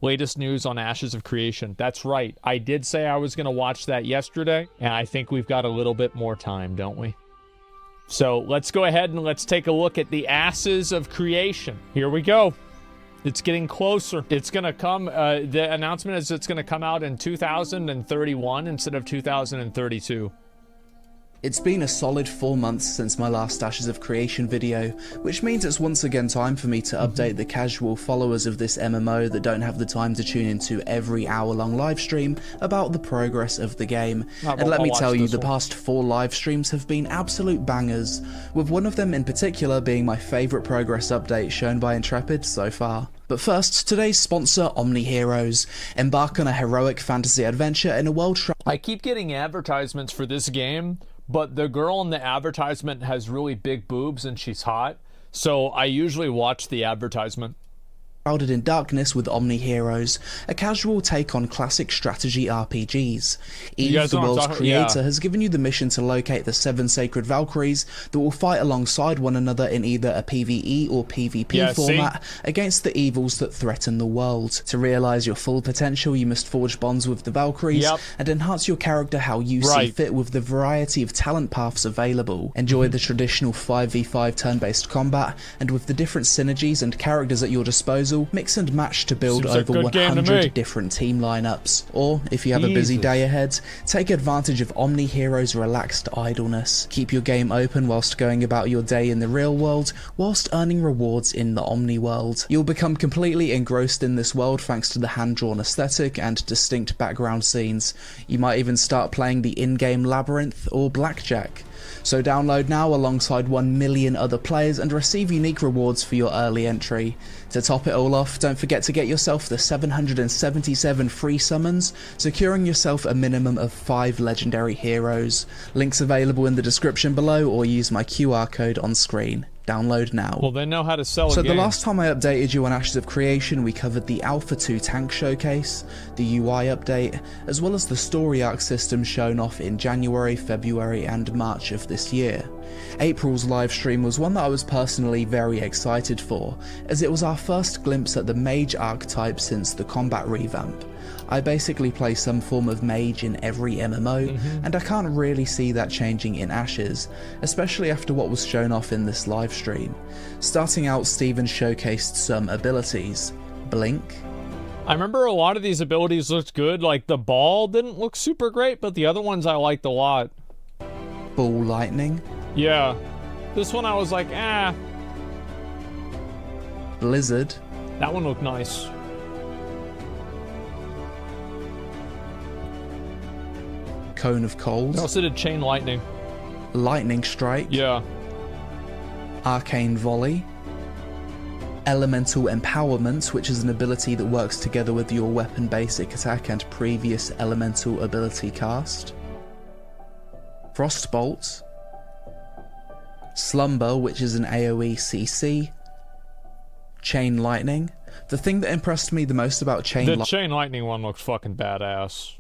Latest news on Ashes of Creation. That's right. I did say I was going to watch that yesterday, and I think we've got a little bit more time, don't we? So let's go ahead and let's take a look at the Ashes of Creation. Here we go. It's getting closer. It's going to come, the announcement is it's going to come out in 2031 instead of 2032. It's been a solid 4 months since my last Ashes of Creation video, which means it's once again time for me to update the casual followers of this MMO that don't have the time to tune into every hour-long livestream about the progress of the game. And let me tell you, the past 4 live streams have been absolute bangers, with one of them in particular being my favourite progress update shown by Intrepid so far. But first, today's sponsor, Omni Heroes. Embark on a heroic fantasy adventure in a world. I keep getting advertisements for this game, but the girl in the advertisement has really big boobs and she's hot, so I usually watch the advertisement. Shrouded in Darkness with Omni Heroes, a casual take on classic strategy RPGs. Eve, the world's creator, has given you the mission to locate the 7 sacred Valkyries that will fight alongside one another in either a PvE or PvP format against the evils that threaten the world. To realise your full potential, you must forge bonds with the Valkyries and enhance your character how you see fit with the variety of talent paths available. Enjoy the traditional 5v5 turn-based combat, and with the different synergies and characters at your disposal, mix and match to build over 100 different team lineups. Or, if you have a busy day ahead, take advantage of Omni Heroes' relaxed idleness. Keep your game open whilst going about your day in the real world, whilst earning rewards in the Omni world. You'll become completely engrossed in this world thanks to the hand-drawn aesthetic and distinct background scenes. You might even start playing the in-game Labyrinth or Blackjack. So download now alongside 1 million other players and receive unique rewards for your early entry. To top it all off, don't forget to get yourself the 777 free summons, securing yourself a minimum of 5 legendary heroes. Links available in the description below, or use my QR code on screen. Download now. Well, they know how to sell So the last time I updated you on Ashes of Creation, we covered the Alpha 2 tank showcase, the UI update, as well as the story arc system shown off in January, February and March of this year. April's livestream was one that I was personally very excited for, as it was our first glimpse at the mage archetype since the combat revamp. I basically play some form of mage in every MMO, and I can't really see that changing in Ashes, especially after what was shown off in this livestream. Starting out, Steven showcased some abilities. Blink. I remember a lot of these abilities looked good, like the ball didn't look super great, but the other ones I liked a lot. Ball lightning. Yeah. This one I was like, eh. Blizzard. That one looked nice. Cone of Cold. They also did Chain Lightning. Lightning Strike. Yeah. Arcane Volley. Elemental Empowerment, which is an ability that works together with your weapon basic attack and previous elemental ability cast. Frostbolt. Slumber, which is an AoE CC. Chain Lightning. The thing that impressed me the most about Chain Lightning one looks fucking badass.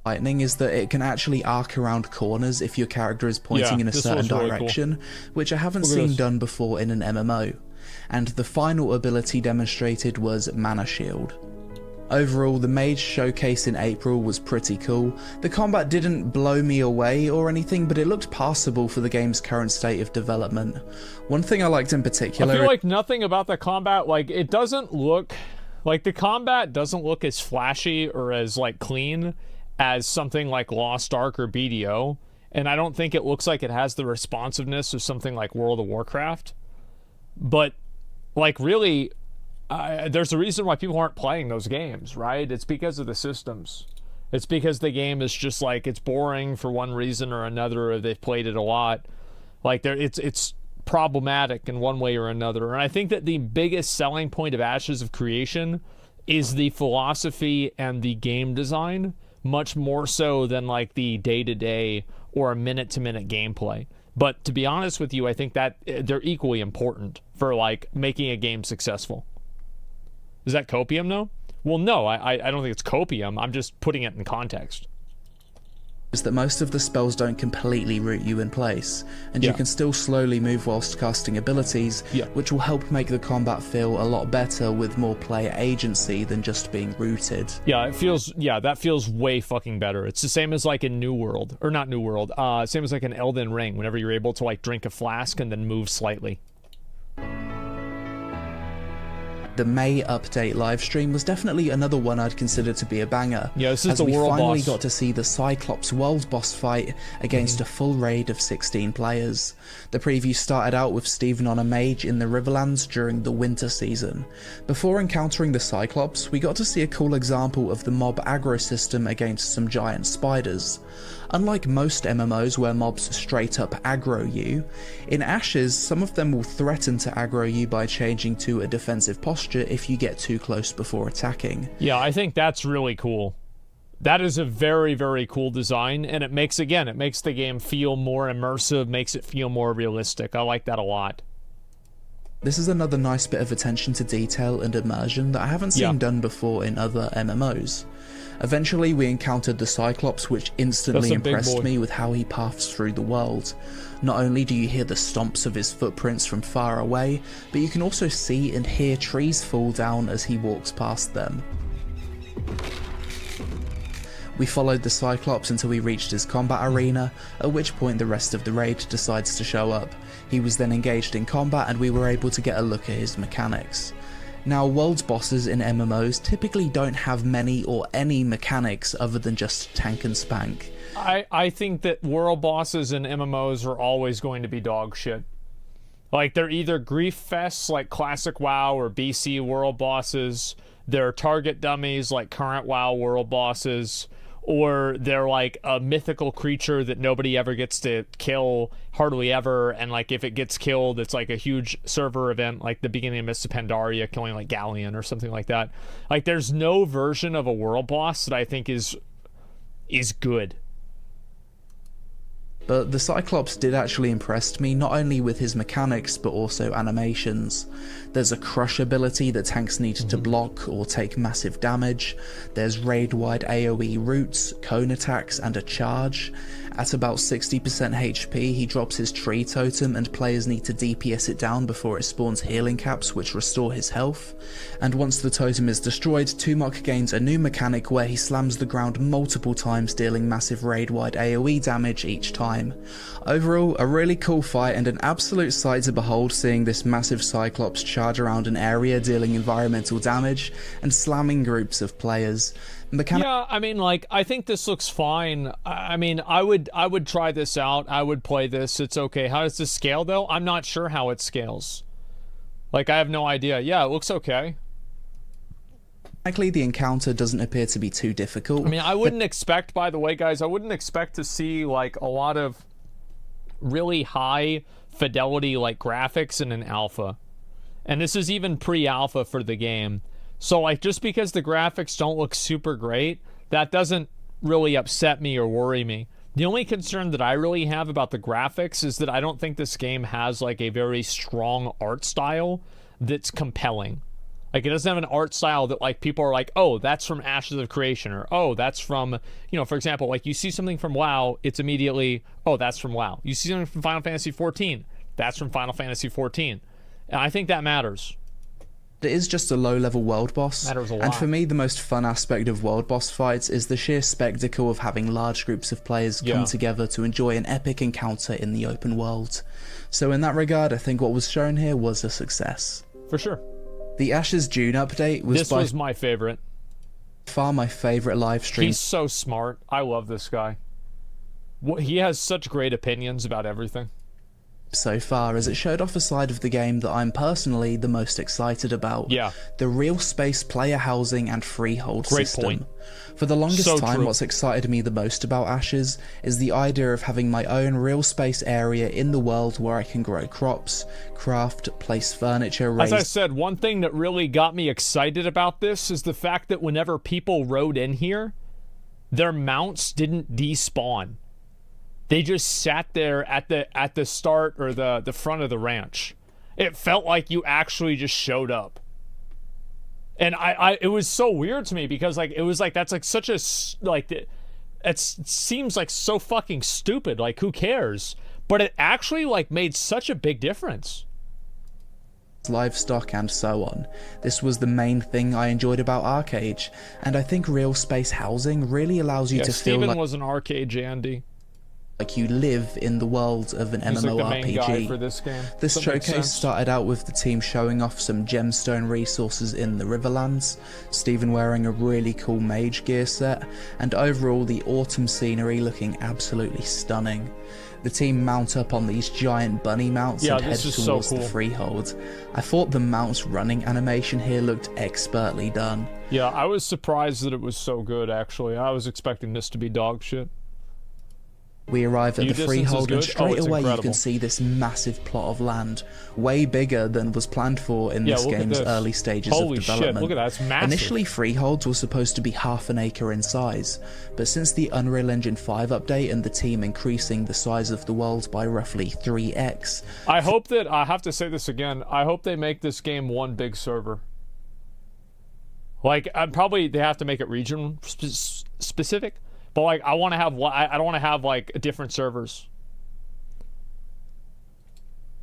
Lightning is that it can actually arc around corners if your character is pointing in a certain direction, which I haven't seen done before in an MMO. And the final ability demonstrated was Mana Shield. Overall, the mage showcase in April was pretty cool. The combat didn't blow me away or anything, but it looked passable for the game's current state of development. One thing I liked in particular... I feel like nothing about the combat, like, it doesn't look... Like, the combat doesn't look as flashy or as, like, clean as something like Lost Ark or BDO, and I don't think it looks like it has the responsiveness of something like World of Warcraft. But, like, really... there's a reason why people aren't playing those games, right? It's because of the systems. It's because the game is just like, it's boring for one reason or another, or they've played it a lot. Like, it's problematic in one way or another. And I think that the biggest selling point of Ashes of Creation is the philosophy and the game design, much more so than like the day-to-day or minute-to-minute gameplay. But to be honest with you, I think that they're equally important for like making a game successful. Is that copium, though? Well, no, I don't think it's copium. I'm just putting it in context. is that most of the spells don't completely root you in place, and you can still slowly move whilst casting abilities, which will help make the combat feel a lot better with more player agency than just being rooted. Yeah, that feels way fucking better. It's the same as like in New World, or not New World, same as like in Elden Ring, whenever you're able to like drink a flask and then move slightly. The May update livestream was definitely another one I'd consider to be a banger. Yeah, this is the world boss. We finally got to see the CYCLOPS world boss fight against a full raid of 16 players. The preview started out with Steven on a mage in the Riverlands during the winter season. Before encountering the CYCLOPS, we got to see a cool example of the mob aggro system against some giant spiders. Unlike most MMOs where mobs straight up aggro you, in Ashes some of them will threaten to aggro you by changing to a defensive posture if you get too close before attacking. Yeah, I think that's really cool. That is a very, very cool design, and it makes the game feel more immersive, makes it feel more realistic. I like that a lot. This is another nice bit of attention to detail and immersion that I haven't seen done before in other MMOs. Eventually we encountered the CYCLOPS, which instantly impressed me with how he paths through the world. Not only do you hear the stomps of his footprints from far away, but you can also see and hear trees fall down as he walks past them. We followed the CYCLOPS until we reached his combat arena, at which point the rest of the raid decides to show up. He was then engaged in combat and we were able to get a look at his mechanics. Now, world bosses in MMOs typically don't have many or any mechanics other than just tank and spank. I think that world bosses in MMOs are always going to be dog shit. Like, they're either grief fests like classic WoW or BC world bosses, they're target dummies like current WoW world bosses, or they're like a mythical creature that nobody ever gets to kill, hardly ever, and like if it gets killed, it's like a huge server event, like the beginning of Mists of Pandaria killing like Galleon or something like that. Like, there's no version of a world boss that I think is good. But the CYCLOPS did actually impress me, not only with his mechanics but also animations. There's a crush ability that tanks need to block or take massive damage, there's raid-wide AoE roots, cone attacks and a charge. At about 60% HP he drops his tree totem and players need to DPS it down before it spawns healing caps which restore his health. And once the totem is destroyed, Tumok gains a new mechanic where he slams the ground multiple times, dealing massive raid-wide AoE damage each time. Overall, a really cool fight and an absolute sight to behold, seeing this massive CYCLOPS charge around an area dealing environmental damage and slamming groups of players. Yeah, I mean, like, I think this looks fine. I mean, I would try this out. I would play this. It's okay. How does this scale, though? I'm not sure how it scales. Like, I have no idea. Yeah, it looks okay. Likely the encounter doesn't appear to be too difficult. I mean, I wouldn't expect, by the way, guys, I wouldn't expect to see, like, a lot of really high fidelity, like, graphics in an alpha. And this is even pre-alpha for the game. So, like, just because the graphics don't look super great, that doesn't really upset me or worry me. The only concern that I really have about the graphics is that I don't think this game has, like, a very strong art style that's compelling. Like, it doesn't have an art style that, like, people are like, oh, that's from Ashes of Creation, or, oh, that's from, you know, for example, like, you see something from WoW, it's immediately, oh, that's from WoW. You see something from Final Fantasy XIV, that's from Final Fantasy XIV. And I think that matters. It is just a low-level world boss, Matters a lot. And for me the most fun aspect of world boss fights is the sheer spectacle of having large groups of players come together to enjoy an epic encounter in the open world. So in that regard, I think what was shown here was a success. For sure. The Ashes June update was my favorite. Far my favorite live stream. He's so smart. I love this guy. He has such great opinions about everything. So far, as it showed off a side of the game that I'm personally the most excited about. Yeah. The real space player housing and freehold system. Point. For the longest time, what's excited me the most about Ashes is the idea of having my own real space area in the world where I can grow crops, craft, place furniture, raise... As I said, one thing that really got me excited about this is the fact that whenever people rode in here, their mounts didn't despawn. They just sat there at the start or the front of the ranch. It felt like you actually just showed up. And it was so weird to me because, like, it was like, that's like such a, like, it seems like so fucking stupid. Like, who cares? But it actually like made such a big difference. Livestock and so on. This was the main thing I enjoyed about Arcade, and I think real space housing really allows you to feel Steven like was an Arcade Jandy. Like you live in the world of an MMORPG. Like the main guy for this game. This showcase started out with the team showing off some gemstone resources in the Riverlands, Steven wearing a really cool mage gear set, and overall the autumn scenery looking absolutely stunning. The team mount up on these giant bunny mounts and head towards the Freehold. I thought the mounts running animation here looked expertly done. Yeah, I was surprised that it was so good, actually. I was expecting this to be dog shit. We arrive at the Freehold and straight away you can see this massive plot of land, way bigger than was planned for in this game's early stages of development. Holy shit, look at that, it's massive. Initially Freeholds were supposed to be half an acre in size, but since the Unreal Engine 5 update and the team increasing the size of the world by roughly 3x. I hope that, I have to say this again, I hope they make this game one big server. Like, probably they have to make it region specific. But like, I want to have, I don't want to have like different servers.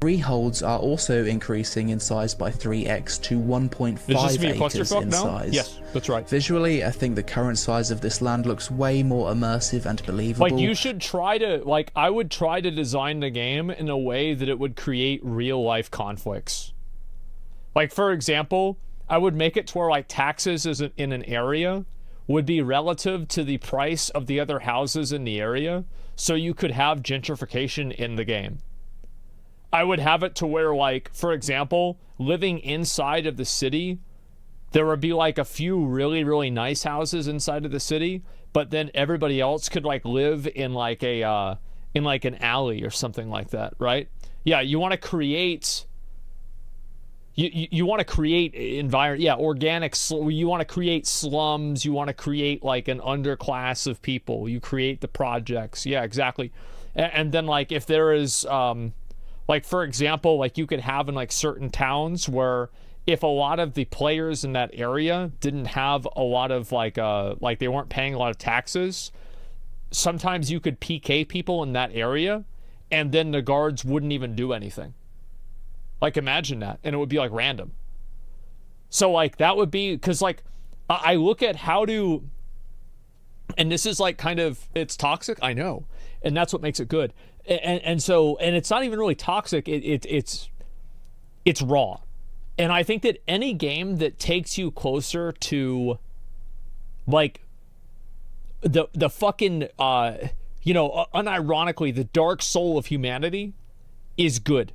Freeholds are also increasing in size by 3x to 1.5 acres in size. Yes, that's right. Visually, I think the current size of this land looks way more immersive and believable. Like, you should try to, like, I would try to design the game in a way that it would create real life conflicts. Like, for example, I would make it to where like taxes in an area would be relative to the price of the other houses in the area, so you could have gentrification in the game. I would have it to where, like, for example, living inside of the city, there would be like a few really, really nice houses inside of the city, but then everybody else could like live in like a in like an alley or something like that, right? Yeah, you want to create You want to create organic. You want to create slums. You want to create like an underclass of people. You create the projects. Yeah, exactly. And then like if there is, like for example, like you could have in like certain towns where if a lot of the players in that area didn't have a lot of like they weren't paying a lot of taxes, sometimes you could PK people in that area, and then the guards wouldn't even do anything. Like, imagine that, and it would be like random. So like that would be, because like I look at how to, and this is like kind of, it's toxic, I know, and that's what makes it good. And so it's not even really toxic, it's raw. And I think that any game that takes you closer to like the fucking unironically the dark soul of humanity is good.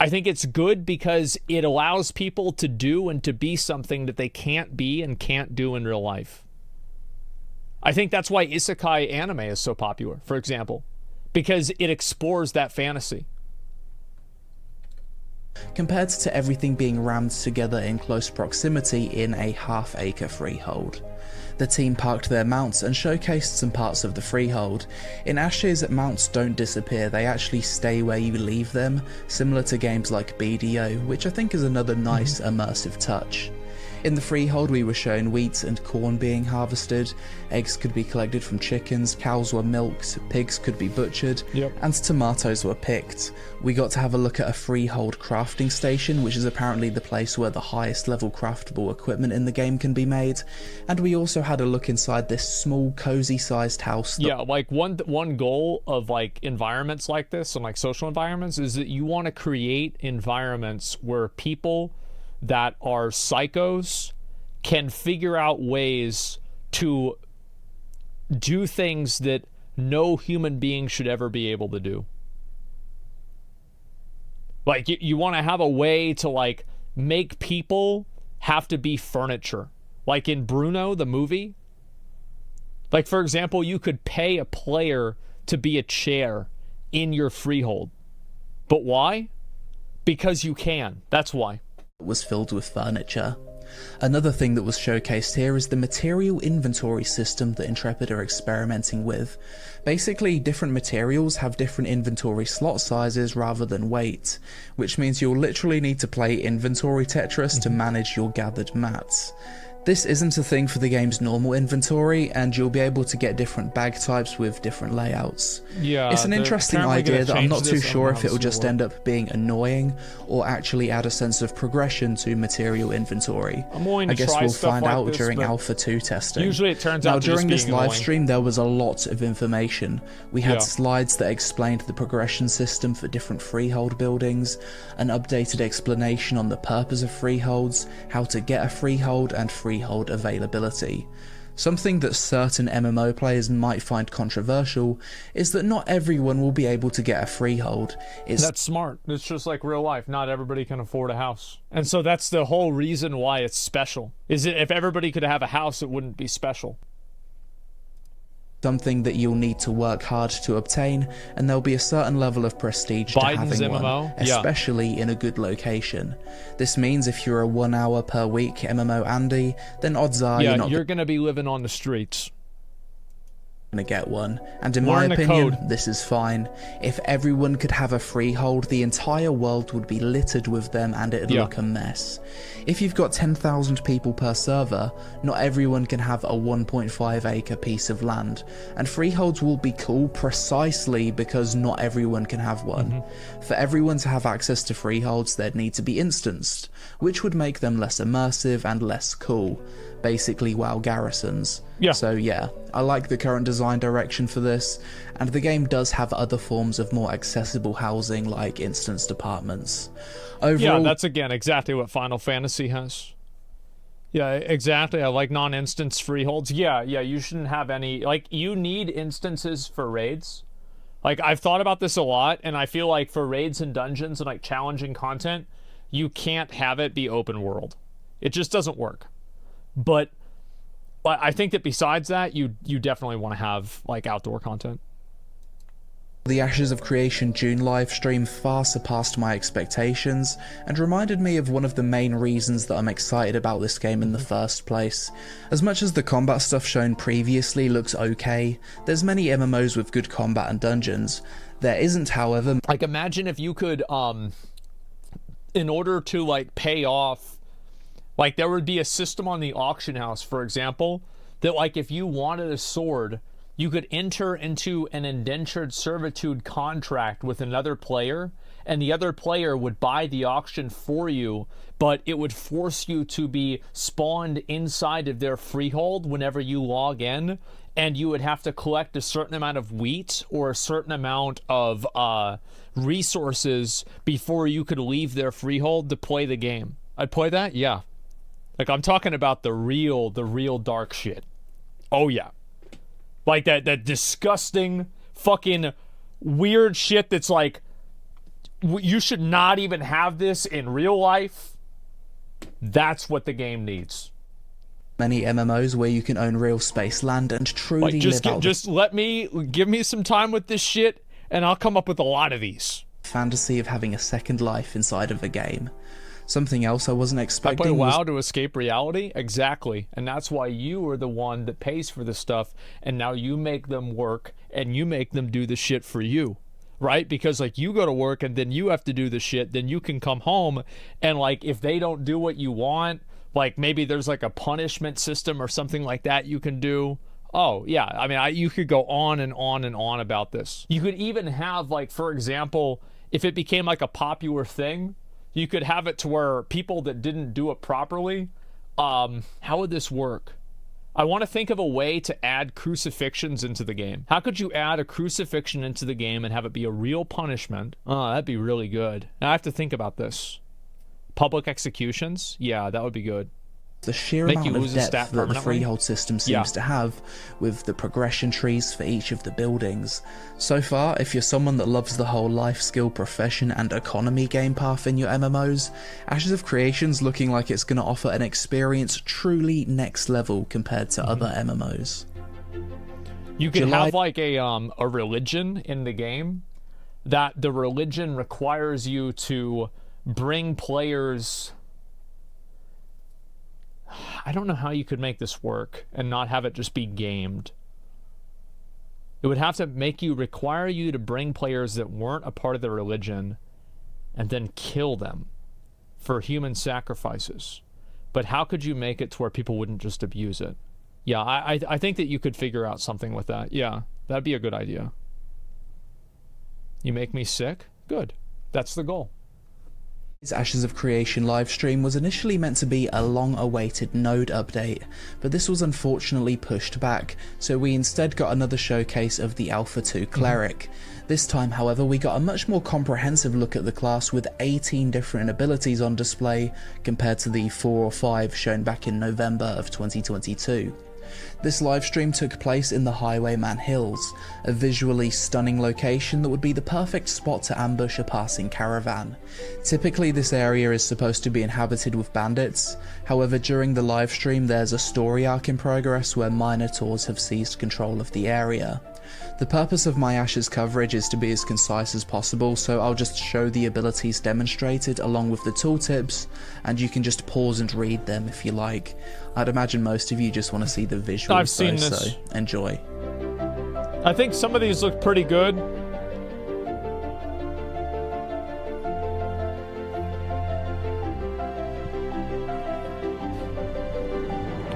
I think it's good because it allows people to do and to be something that they can't be and can't do in real life. I think that's why isekai anime is so popular, for example, because it explores that fantasy. Compared to everything being rammed together in close proximity in a half-acre freehold. The team parked their mounts and showcased some parts of the freehold. In Ashes, mounts don't disappear, they actually stay where you leave them, similar to games like BDO, which I think is another nice immersive touch. In the freehold we were shown wheat and corn being harvested, eggs could be collected from chickens, cows were milked, pigs could be butchered, and tomatoes were picked. We got to have a look at a freehold crafting station, which is apparently the place where the highest level craftable equipment in the game can be made, and we also had a look inside this small cozy sized house. Yeah, like one goal of like environments like this and like social environments is that you want to create environments where people that are psychos can figure out ways to do things that no human being should ever be able to do. Like, you want to have a way to, like, make people have to be furniture. Like in Bruno, the movie. Like, for example, you could pay a player to be a chair in your freehold. But why? Because you can. That's why. Was filled with furniture. Another thing that was showcased here is the material inventory system that Intrepid are experimenting with. Basically, different materials have different inventory slot sizes rather than weight, which means you'll literally need to play inventory Tetris to manage your gathered mats. This isn't a thing for the game's normal inventory, and you'll be able to get different bag types with different layouts. Yeah, it's an interesting idea that I'm not too sure if it'll just end up being annoying or actually add a sense of progression to material inventory. I guess we'll find out during Alpha 2 testing. Usually it turns out during this live stream there was a lot of information. We had slides that explained the progression system for different freehold buildings, an updated explanation on the purpose of freeholds, how to get a freehold, and freehold availability. Something that certain MMO players might find controversial is that not everyone will be able to get a freehold. That's smart. It's just like real life. Not everybody can afford a house. And so that's the whole reason why it's special. Is it if everybody could have a house, it wouldn't be special. Something that you'll need to work hard to obtain, and there'll be a certain level of prestige to having one, especially in a good location. This means if you're a 1 hour per week MMO Andy, then odds are you're gonna be living on the streets. Gonna get one, and in my opinion this is fine. If everyone could have a freehold, the entire world would be littered with them and it'd look a mess. If you've got 10,000 people per server, not everyone can have a 1.5 acre piece of land, and freeholds will be cool precisely because not everyone can have one. For everyone to have access to freeholds, they'd need to be instanced, which would make them less immersive and less cool. Basically WoW garrisons. So yeah, I like the current design direction for this, and the game does have other forms of more accessible housing like instanced apartments. Overall, that's again exactly what Final Fantasy has. Yeah, exactly. I like non-instance freeholds. Yeah, you shouldn't have any, like, you need instances for raids. Like, I've thought about this a lot, and I feel like for raids and dungeons and like challenging content, you can't have it be open world. It just doesn't work. But I think that besides that, you definitely want to have like outdoor content. The Ashes of Creation June livestream far surpassed my expectations and reminded me of one of the main reasons that I'm excited about this game in the first place. As much as the combat stuff shown previously looks okay, there's many MMOs with good combat and dungeons. There isn't, however... Like, imagine if you could, in order to like pay off, like there would be a system on the auction house, for example, that like if you wanted a sword, you could enter into an indentured servitude contract with another player, and the other player would buy the auction for you, but it would force you to be spawned inside of their freehold whenever you log in, and you would have to collect a certain amount of wheat or a certain amount of resources before you could leave their freehold to play the game. I'd play that? Yeah. Like, I'm talking about the real dark shit. Oh, yeah. Like that disgusting fucking weird shit that's like, you should not even have this in real life. That's what the game needs. Many MMOs where you can own real space land and truly like, give me some time with this shit and I'll come up with a lot of these. Fantasy of having a second life inside of a game. Something else I wasn't expecting. I play WoW to escape reality? Exactly. And that's why you are the one that pays for the stuff, and now you make them work, and you make them do the shit for you. Right? Because, like, you go to work, and then you have to do the shit, then you can come home, and, like, if they don't do what you want, like, maybe there's, like, a punishment system or something like that you can do. Oh, yeah. I mean, you could go on and on and on about this. You could even have, like, for example, if it became, like, a popular thing, you could have it to where people that didn't do it properly, how would this work? I want to think of a way to add crucifixions into the game. How could you add a crucifixion into the game and have it be a real punishment? Oh, that'd be really good. I have to think about this. Public executions? Yeah, that would be good. The sheer amount of depth that the freehold system seems to have with the progression trees for each of the buildings. So far, if you're someone that loves the whole life skill, profession and economy game path in your MMOs, Ashes of Creation's looking like it's going to offer an experience truly next level compared to other MMOs. You could have like a religion in the game, that the religion requires you to bring players... I don't know how you could make this work and not have it just be gamed. It would have to require you to bring players that weren't a part of the religion and then kill them for human sacrifices. but how could you make it to where people wouldn't just abuse it? Yeah, I think that you could figure out something with that. Yeah, that'd be a good idea. You make me sick? Good. That's the goal. Ashes of Creation livestream was initially meant to be a long-awaited node update, but this was unfortunately pushed back, so we instead got another showcase of the Alpha 2 Cleric. This time, however, we got a much more comprehensive look at the class with 18 different abilities on display compared to the 4 or 5 shown back in November of 2022. This livestream took place in the Highwayman Hills, a visually stunning location that would be the perfect spot to ambush a passing caravan. Typically this area is supposed to be inhabited with bandits, however during the livestream there's a story arc in progress where Minotaurs have seized control of the area. The purpose of my Ashes coverage is to be as concise as possible, so I'll just show the abilities demonstrated along with the tooltips, and you can just pause and read them if you like. I'd imagine most of you just want to see the visuals. I've seen this. So enjoy. I think some of these look pretty good.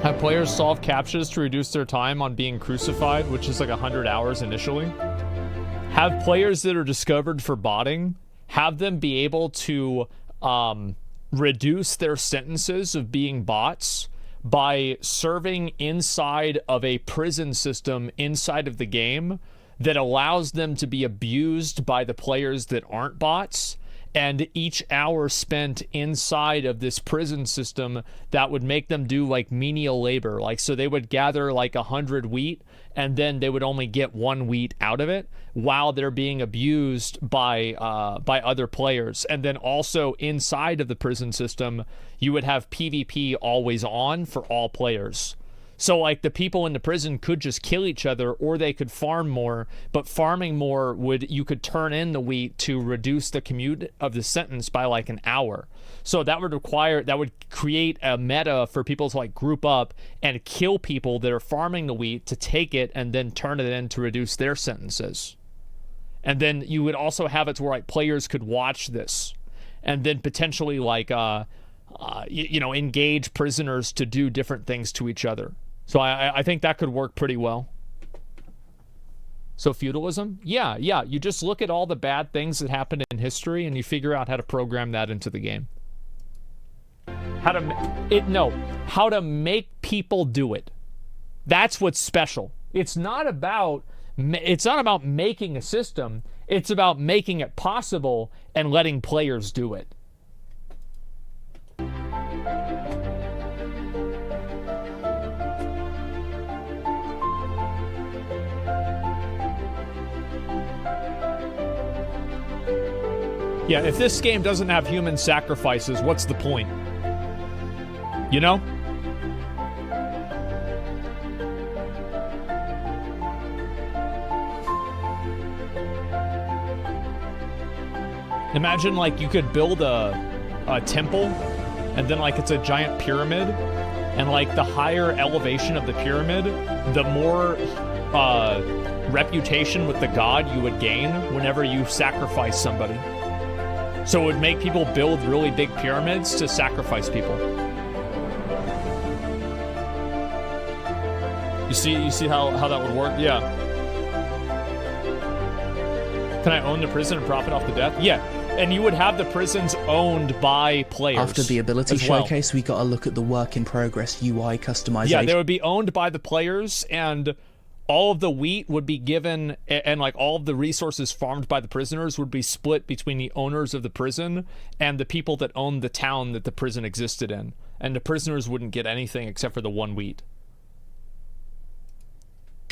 Have players solve captchas to reduce their time on being crucified, which is like 100 hours initially. Have players that are discovered for botting, have them be able to reduce their sentences of being bots by serving inside of a prison system inside of the game that allows them to be abused by the players that aren't bots. And each hour spent inside of this prison system, that would make them do like menial labor. Like, so they would gather like 100 wheat and then they would only get 1 wheat out of it while they're being abused by other players. And then also inside of the prison system, you would have PvP always on for all players. So like the people in the prison could just kill each other, or they could farm more, but farming more you could turn in the wheat to reduce the commute of the sentence by like an hour. So that would create a meta for people to like group up and kill people that are farming the wheat to take it and then turn it in to reduce their sentences. And then you would also have it to where like players could watch this and then potentially like engage prisoners to do different things to each other. So I think that could work pretty well. So feudalism? Yeah. You just look at all the bad things that happened in history and you figure out how to program that into the game. How to make people do it. That's what's special. It's not about making a system. It's about making it possible and letting players do it. Yeah, if this game doesn't have human sacrifices, what's the point? You know? Imagine like you could build a temple and then like it's a giant pyramid, and like the higher elevation of the pyramid, the more reputation with the god you would gain whenever you sacrifice somebody. So it would make people build really big pyramids to sacrifice people. You see how that would work? Yeah. Can I own the prison and profit off the death? Yeah. And you would have the prisons owned by players. After the ability showcase, we got a look at the work in progress UI customization. Yeah, they would be owned by the players, and all of the wheat would be given, and like all of the resources farmed by the prisoners would be split between the owners of the prison and the people that owned the town that the prison existed in. And the prisoners wouldn't get anything except for the 1 wheat.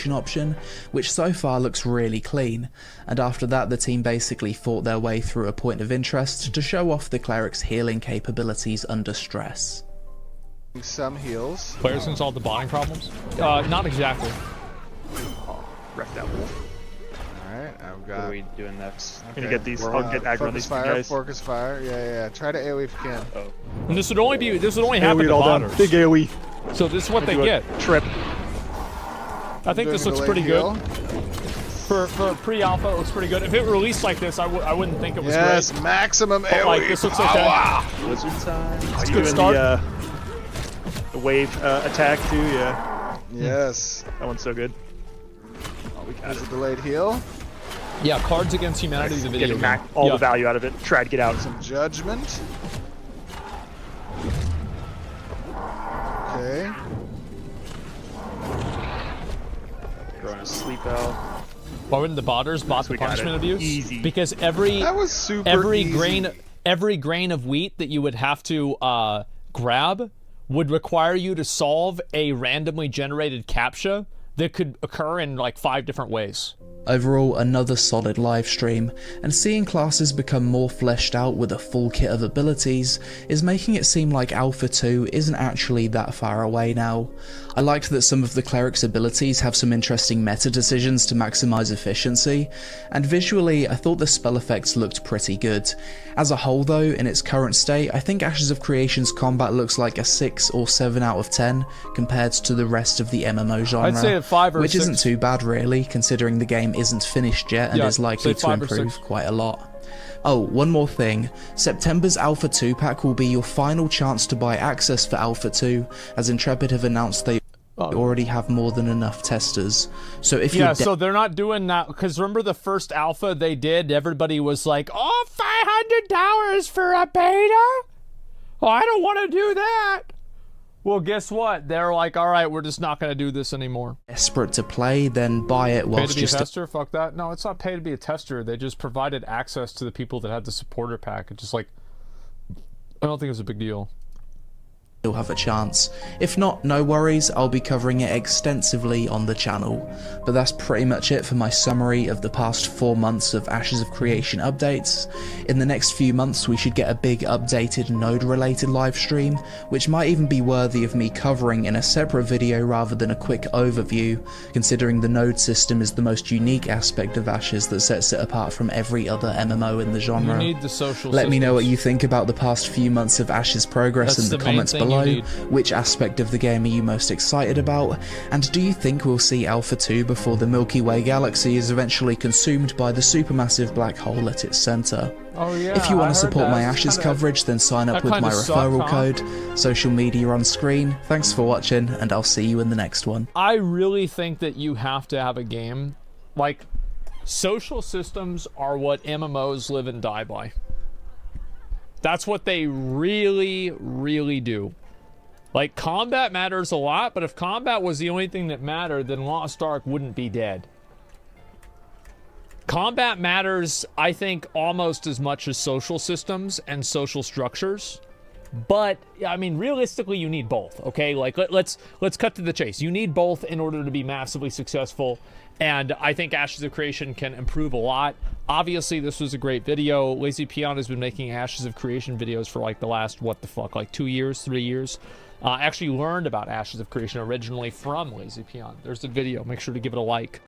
Option, which so far looks really clean, and after that the team basically fought their way through a point of interest to show off the cleric's healing capabilities under stress. Some heals. Players can solve the botting problems? Not exactly. Wreck that wolf. Alright, I've got... What are we doing next? Okay. Gonna get these. I'll get aggro on these two guys. Focus fire. Yeah. Try to AoE if you can. Oh. And this would only happen to botters. Big AoE. So this is what they get. Trip. I think this looks pretty good. For pre-alpha, it looks pretty good. If it released like this, I wouldn't think it was great. Yes, maximum AoE. Like, this looks okay. Wizard time. It's a good start. The wave attack too, yeah. Yes. That one's so good. Oh, we got There's it. a delayed heal. Yeah, Cards Against Humanity, the video Getting game. all the value out of it. Try to get out. Some judgment. Okay. Throwing a sleep out. Why wouldn't the botters bot the We got punishment it. abuse? Easy. Because every That was super easy. every grain of wheat that you would have to grab would require you to solve a randomly generated CAPTCHA that could occur in like 5 different ways. Overall, another solid live stream, and seeing classes become more fleshed out with a full kit of abilities is making it seem like Alpha 2 isn't actually that far away now. I liked that some of the cleric's abilities have some interesting meta decisions to maximize efficiency, and visually I thought the spell effects looked pretty good. As a whole though, in its current state, I think Ashes of Creation's combat looks like a 6 or 7 out of 10 compared to the rest of the MMO genre, I'd say a 5 or which 6. isn't too bad really, considering the game isn't finished yet and is likely to improve quite a lot. Oh, one more thing. September's Alpha 2 pack will be your final chance to buy access for Alpha 2, as Intrepid have announced they already have more than enough testers. So if you're so they're not doing that, because remember the first alpha they did, everybody was like, oh, $500 for a beta? Oh, I don't want to do that. Well, guess what? They're like, all right, we're just not going to do this anymore. Desperate to play, then buy it whilst pay to be a tester? Fuck that. No, it's not pay to be a tester. They just provided access to the people that had the supporter pack. It's just like, I don't think it was a big deal. You'll have a chance. If not, no worries, I'll be covering it extensively on the channel. But that's pretty much it for my summary of the past 4 months of Ashes of Creation updates. In the next few months we should get a big updated node related live stream, which might even be worthy of me covering in a separate video rather than a quick overview, considering the node system is the most unique aspect of Ashes that sets it apart from every other MMO in the genre. You need the social Let me know what systems. you think about the past few months of Ashes progress in the comments below. Which aspect of the game are you most excited about? And do you think we'll see Alpha 2 before the Milky Way galaxy is eventually consumed by the supermassive black hole at its center? Oh, yeah, If you want I to heard support that. my Ashes coverage, then sign up with my referral code, social media on screen. Thanks for watching, and I'll see you in the next one. I really think that you have to have a game. Like, social systems are what MMOs live and die by. That's what they really, really do. Like, combat matters a lot, but if combat was the only thing that mattered, then Lost Ark wouldn't be dead. Combat matters, I think, almost as much as social systems and social structures. But, I mean, realistically, you need both, okay? Like, let's cut to the chase. You need both in order to be massively successful, and I think Ashes of Creation can improve a lot. Obviously, this was a great video. Lazy Peon has been making Ashes of Creation videos for, like, the last, what the fuck, like 2 years, 3 years? Actually learned about Ashes of Creation originally from Lazy Peon. There's the video. Make sure to give it a like.